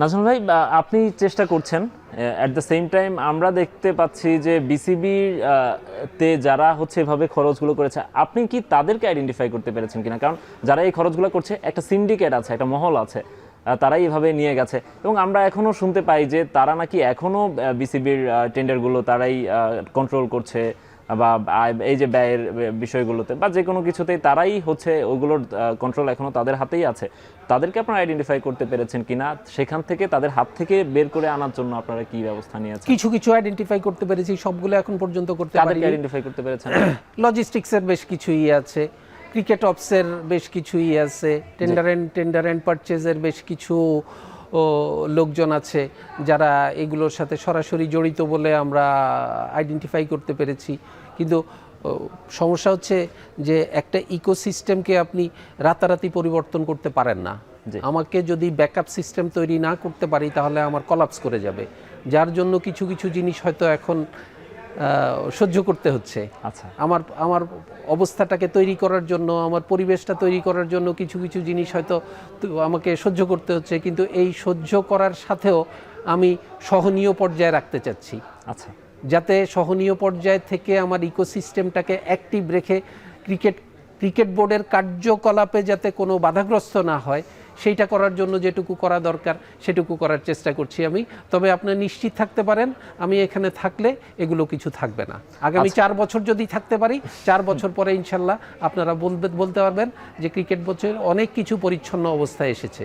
নাজমুল ভাই, আপনি চেষ্টা করছেন, অ্যাট দ্য সেম টাইম আমরা দেখতে পাচ্ছি যে বিসিবির তে যারা হচ্ছে এভাবে খরচগুলো করেছে, আপনি কি তাদেরকে আইডেন্টিফাই করতে পেরেছেন কিনা? কারণ যারা এই খরচগুলো করছে, একটা সিন্ডিকেট আছে, একটা মহল আছে, তারাই এভাবে নিয়ে গেছে। এবং আমরা এখনও শুনতে পাই যে তারা নাকি এখনও বিসিবির টেন্ডারগুলো তারাই কন্ট্রোল করছে, বা এই যে ব্যয়ের বিষয়গুলোতে বা যে কোনো কিছুতেই তারাই হচ্ছে ওগুলোর কন্ট্রোল এখনও তাদের হাতেই আছে। তাদেরকে আপনারা আইডেন্টিফাই করতে পেরেছেন কিনা? সেখান থেকে তাদের হাত থেকে বের করে আনার জন্য আপনারা কি ব্যবস্থা নিয়েছেন? কিছু কিছু আইডেন্টিফাই করতে পেরেছি, সবগুলো এখন পর্যন্ত করতে পারিনি। তাদেরকে আইডেন্টিফাই করতে পেরেছেন? লজিস্টিক্সের বেশ কিছুই আছে, ক্রিকেট অপসের বেশ কিছুই আছে, টেন্ডার অ্যান্ড পারচেজের বেশ কিছু লোকজন আছে যারা এগুলোর সাথে সরাসরি জড়িত বলে আমরা আইডেন্টিফাই করতে পেরেছি। কিন্তু সমস্যা হচ্ছে যে একটা ইকোসিস্টেমকে আপনি রাতারাতি পরিবর্তন করতে পারেন না। আমাকে যদি ব্যাকআপ সিস্টেম তৈরি না করতে পারি তাহলে আমার কলাপস করে যাবে, যার জন্য কিছু কিছু জিনিস হয়তো এখন সহ্য করতে হচ্ছে। আচ্ছা, আমার অবস্থাটাকে তৈরি করার জন্য, আমার পরিবেশটা তৈরি করার জন্য কিছু কিছু জিনিস হয়তো আমাকে সহ্য করতে হচ্ছে, কিন্তু এই সহ্য করার সাথেও আমি সহনীয় পর্যায়ে রাখতে চাচ্ছি। আচ্ছা, যাতে সহনীয় পর্যায় থেকে আমার ইকোসিস্টেমটাকে অ্যাক্টিভ রেখে ক্রিকেট বোর্ডের কার্যকলাপে যাতে কোনো বাধাগ্রস্ত না হয়, সেইটা করার জন্য যেটুকু করা দরকার সেটুকু করার চেষ্টা করছি আমি। তবে আপনি নিশ্চিত থাকতে পারেন, আমি এখানে থাকলে এগুলো কিছু থাকবে না। আগামী 4 বছর যদি থাকতে পারি, 4 বছর পরে ইনশাল্লাহ আপনারা বলতে পারবেন যে ক্রিকেট বোর্ডের অনেক কিছু পরিচ্ছন্ন অবস্থায় এসেছে।